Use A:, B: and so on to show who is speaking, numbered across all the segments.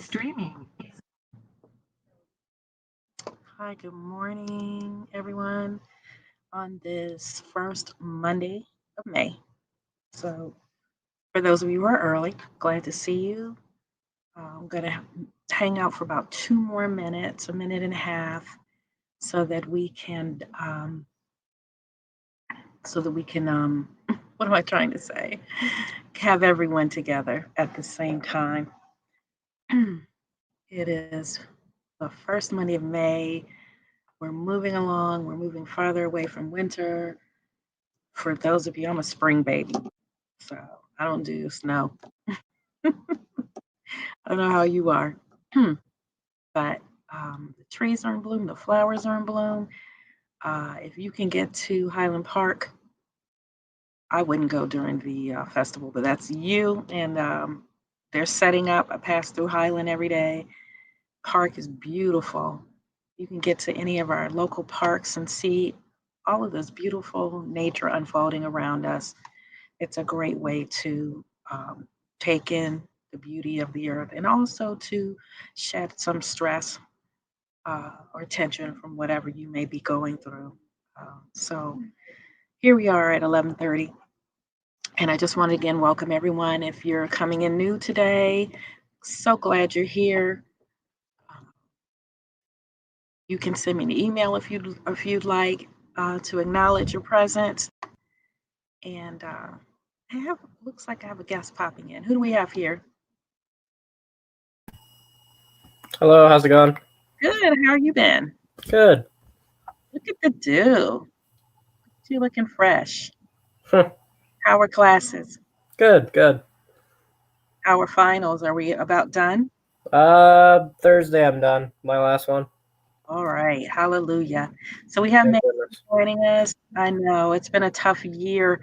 A: Streaming. Hi, good morning, everyone, on this first Monday of May. So, for those of you who are early, glad to see you. I'm going to hang out for about 2 more minutes, a minute and a half, so that we can, what am I trying to say? Have everyone together at the same time. It is the first Monday of May. We're moving along. We're moving farther away from winter. For those of you, I'm a spring baby, so I don't do snow. I don't know how you are, but the trees are in bloom, the flowers are in bloom. If you can get to Highland Park, I wouldn't go during the festival, but that's you. And they're setting up. I pass through Highland every day. Park is beautiful. You can get to any of our local parks and see all of this beautiful nature unfolding around us. It's a great way to take in the beauty of the earth and also to shed some stress or tension from whatever you may be going through. So here we are at 11:30, and I just want to again welcome everyone. If you're coming in new today, so glad you're here. Um, You can send me an email if you'd like to acknowledge your presence. And looks like I have a guest popping in. Who do we have here?
B: Hello, how's it going?
A: Good. How you been?
B: Good.
A: Look at the dew. You looking fresh. How are classes?
B: Good.
A: How are finals? Are we about done?
B: Thursday I'm done. My last one.
A: All right. Hallelujah. So we have
B: Thank
A: May
B: goodness.
A: joining us. I know it's been a tough year,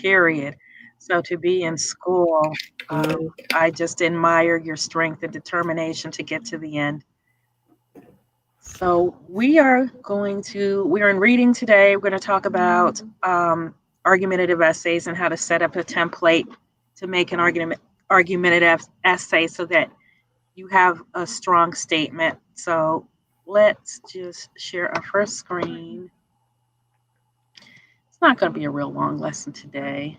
A: period. So to be in school,
B: Mm,
A: I just admire your strength and determination to get to the end. So we're in reading today. We're going to talk about argumentative essays and how to set up a template to make an argumentative essay so that you have a strong statement. So let's just share our first screen. It's not going to be a real long lesson today.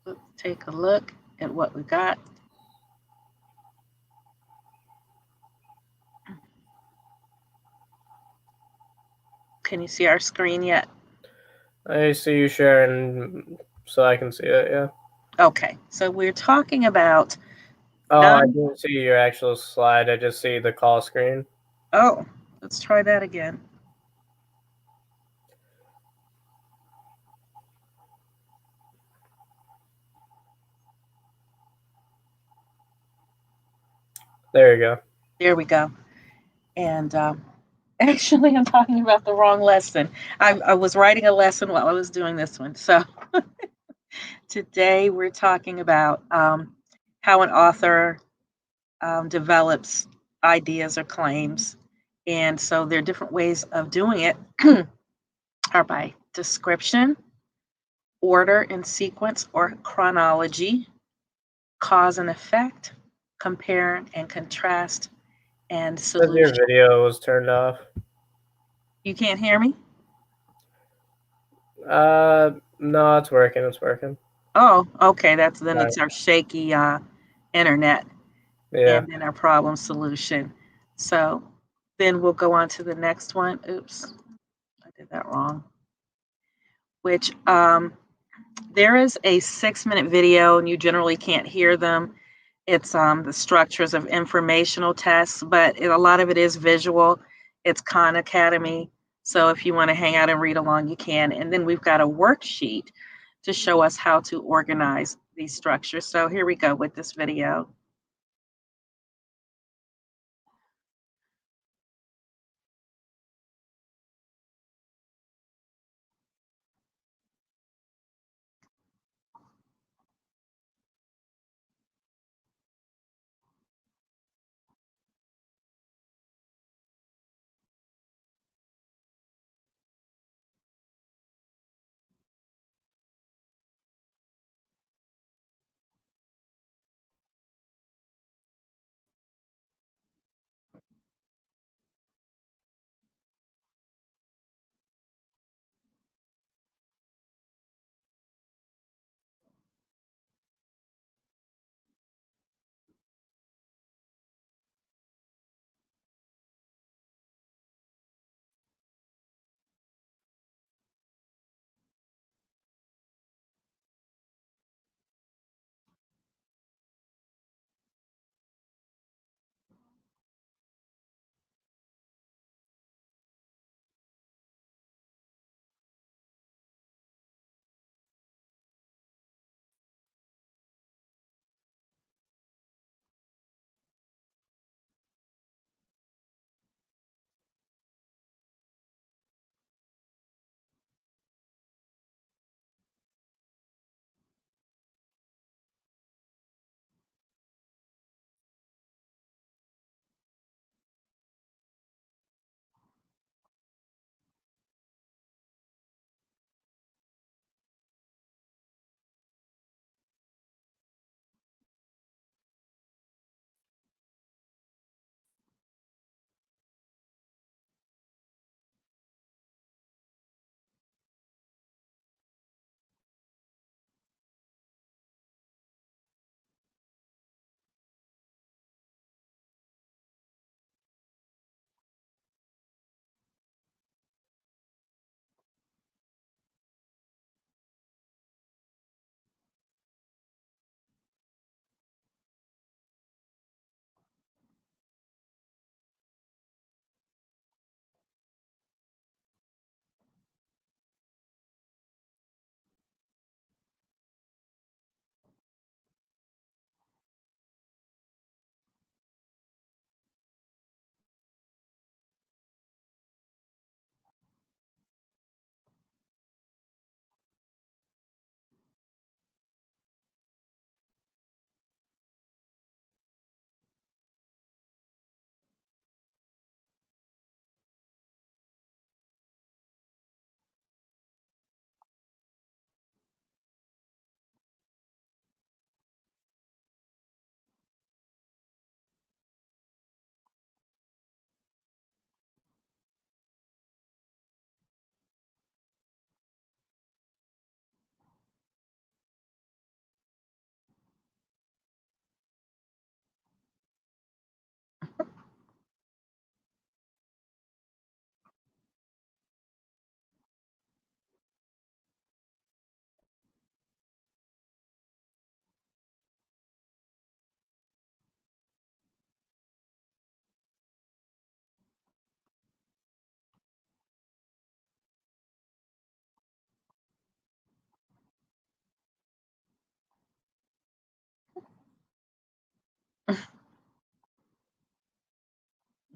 A: Let's take a look at what we got. Can you see our screen yet?
B: I see you sharing so I can see it, yeah.
A: Okay, so we're talking about
B: Oh, I
A: non.
B: didn't see your actual slide. I just see the call screen.
A: Oh, let's try that again.
B: There you go.
A: There we go. And actually, I'm talking about the wrong lesson. I was writing a lesson while I was doing this one. So today we're talking about how an author develops ideas or claims. And so there are different ways of doing it are by description, order and sequence or chronology, cause and effect, compare and contrast, and
B: Says your
A: solution.
B: video was turned off.
A: You can't hear me?
B: No, it's working.
A: Oh, okay.
B: Right.
A: It's our shaky internet
B: Yeah.
A: and then our problem solution. So then we'll go on to the next one. Oops, I did that wrong. Which there is a 6-minute video, and you generally can't hear them. It's the structures of informational tests, but a lot of it is visual. It's Khan Academy. So if you want to hang out and read along, you can. And then we've got a worksheet to show us how to organize these structures. So here we go with this video.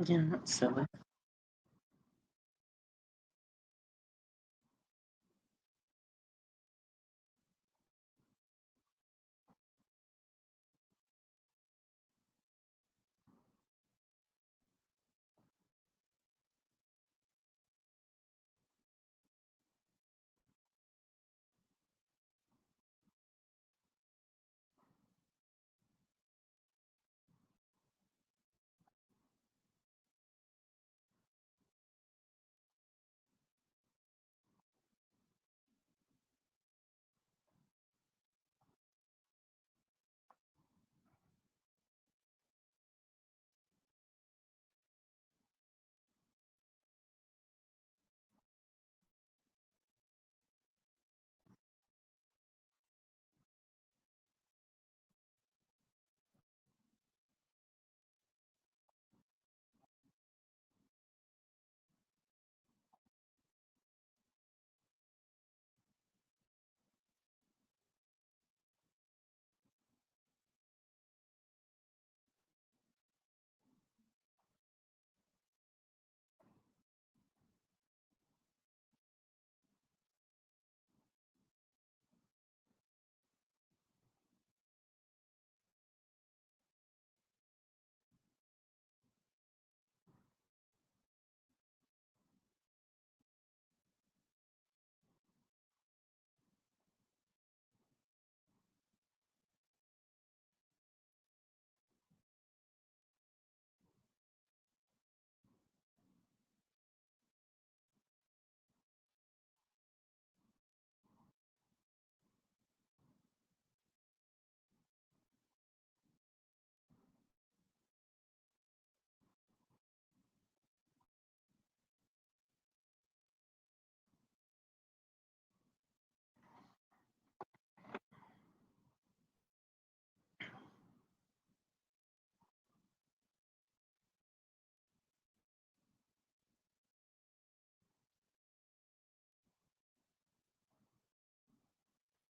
A: Yeah, that's silly.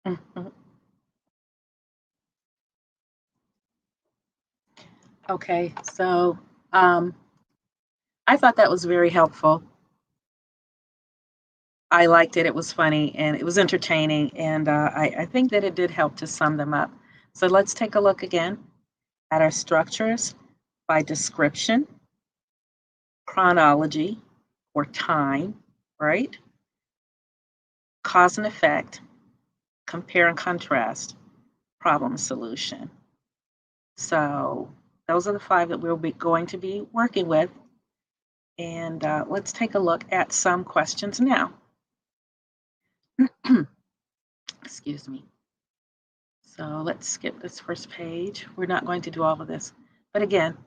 A: Mhm. Okay, so um, I thought that was very helpful. I liked it. It was funny and it was entertaining. And I think that it did help to sum them up. So let's take a look again at our structures by description, chronology or time, right? Cause and effect, compare and contrast, problem solution. So those are the five that we'll be going to be working with. And let's take a look at some questions now. Excuse me. So let's skip this first page. We're not going to do all of this. But again,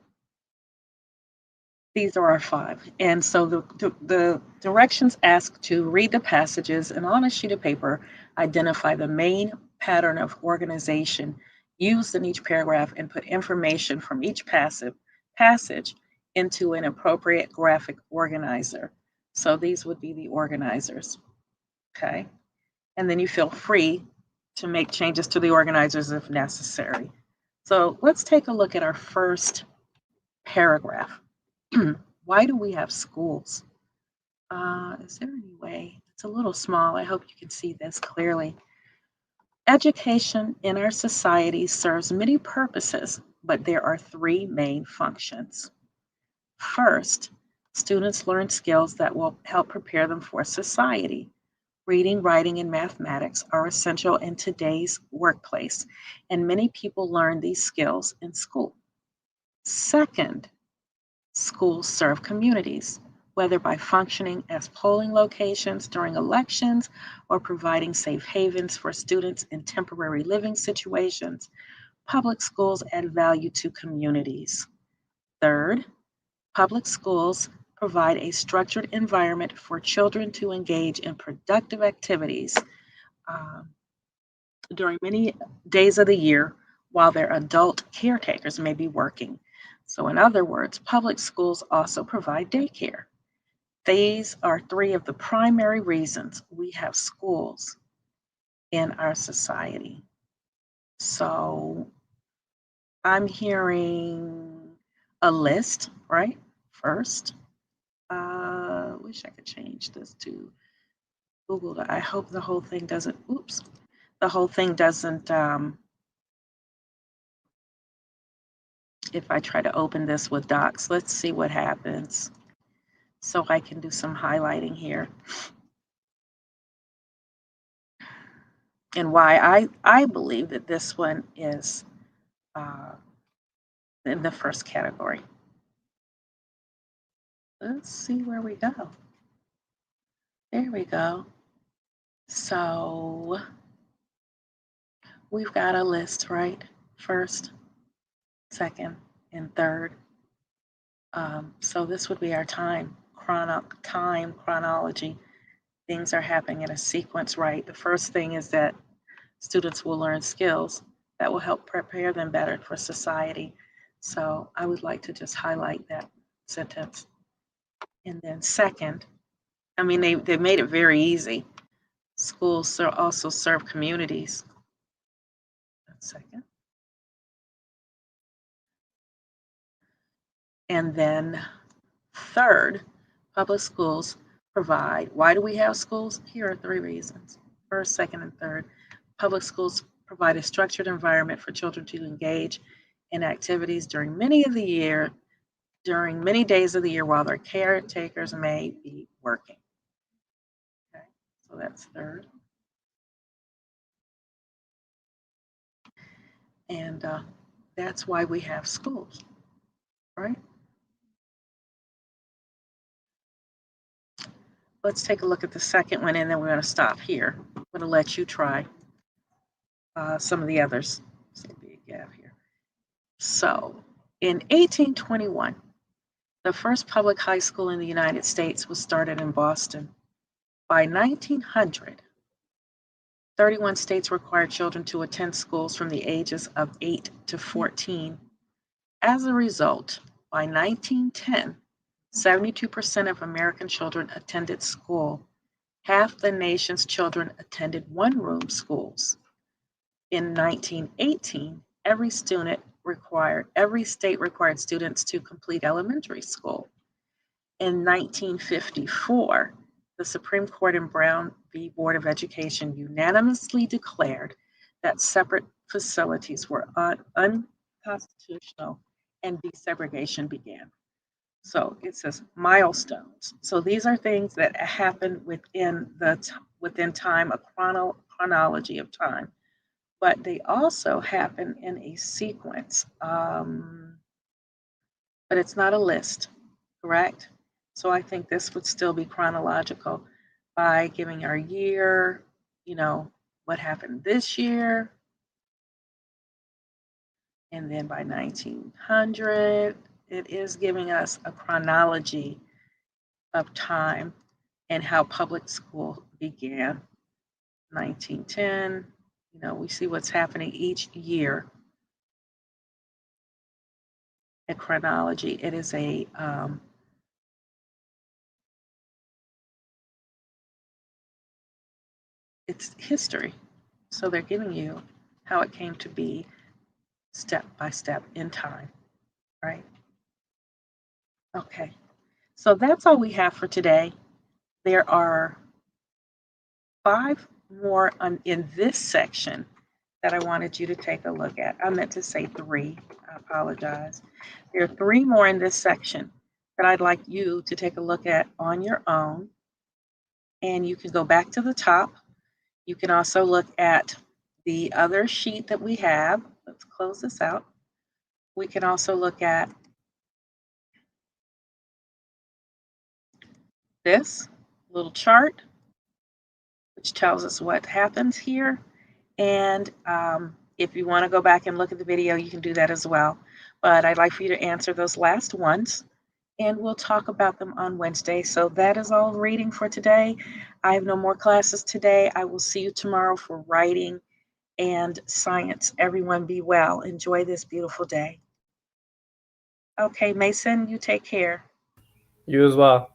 A: these are our five. And so the directions ask to read the passages and on a sheet of paper, identify the main pattern of organization used in each paragraph and put information from each passage into an appropriate graphic organizer. So these would be the organizers. Okay. And then you feel free to make changes to the organizers if necessary. So let's take a look at our first paragraph. Why do we have schools? Is there any way? It's a little small. I hope you can see this clearly. Education in our society serves many purposes, but there are three main functions. First, students learn skills that will help prepare them for society. Reading, writing, and mathematics are essential in today's workplace, and many people learn these skills in school. Second, schools serve communities, whether by functioning as polling locations during elections or providing safe havens for students in temporary living situations. Public schools add value to communities. Third, public schools provide a structured environment for children to engage in productive activities um, during many days of the year while their adult caretakers may be working. So, in other words, public schools also provide daycare. These are three of the primary reasons we have schools in our society. So, I'm hearing a list, right, first. Wish I could change this to Google. I hope the whole thing doesn't, the whole thing doesn't, if I try to open this with Docs, let's see what happens. So I can do some highlighting here. And why I believe that this one is in the first category. Let's see where we go. There we go. So we've got a list, right? First, second, and third. So this would be our time chronology. Things are happening in a sequence, right? The first thing is that students will learn skills that will help prepare them better for society. So I would like to just highlight that sentence. And then second, I mean, they made it very easy. Schools also serve communities. Second. And then third, public schools provide. Why do we have schools? Here are 3 reasons. First, second, and third. Public schools provide a structured environment for children to engage in activities during many days of the year while their caretakers may be working. Okay, so that's third. And that's why we have schools, right? Let's take a look at the second one, and then we're going to stop here. I'm going to let you try some of the others. There's a big gap here. So, in 1821, the first public high school in the United States was started in Boston. By 1900, 31 states required children to attend schools from the ages of 8 to 14. As a result, by 1910, 72% of American children attended school. Half the nation's children attended one-room schools. In 1918, every state required students to complete elementary school. In 1954, the Supreme Court in Brown v. Board of Education unanimously declared that separate facilities were unconstitutional and desegregation began. So it says milestones. So these are things that happen within time, a chronology of time, but they also happen in a sequence. But it's not a list, correct? So I think this would still be chronological by giving our year, what happened this year. And then by 1900, it is giving us a chronology of time and how public school began. 1910, we see what's happening each year. A chronology, it is it's history. So they're giving you how it came to be step by step in time, right? Okay, so that's all we have for today. There are 5 more in this section that I wanted you to take a look at. I meant to say 3, I apologize. There are 3 more in this section that I'd like you to take a look at on your own. And you can go back to the top. You can also look at the other sheet that we have. Let's close this out. We can also look at this little chart, which tells us what happens here. And if you want to go back and look at the video, you can do that as well. But I'd like for you to answer those last ones, and we'll talk about them on Wednesday. So that is all reading for today. I have no more classes today. I will see you tomorrow for writing and science. Everyone be well. Enjoy this beautiful day. Okay, Mason, you take care.
B: You as well.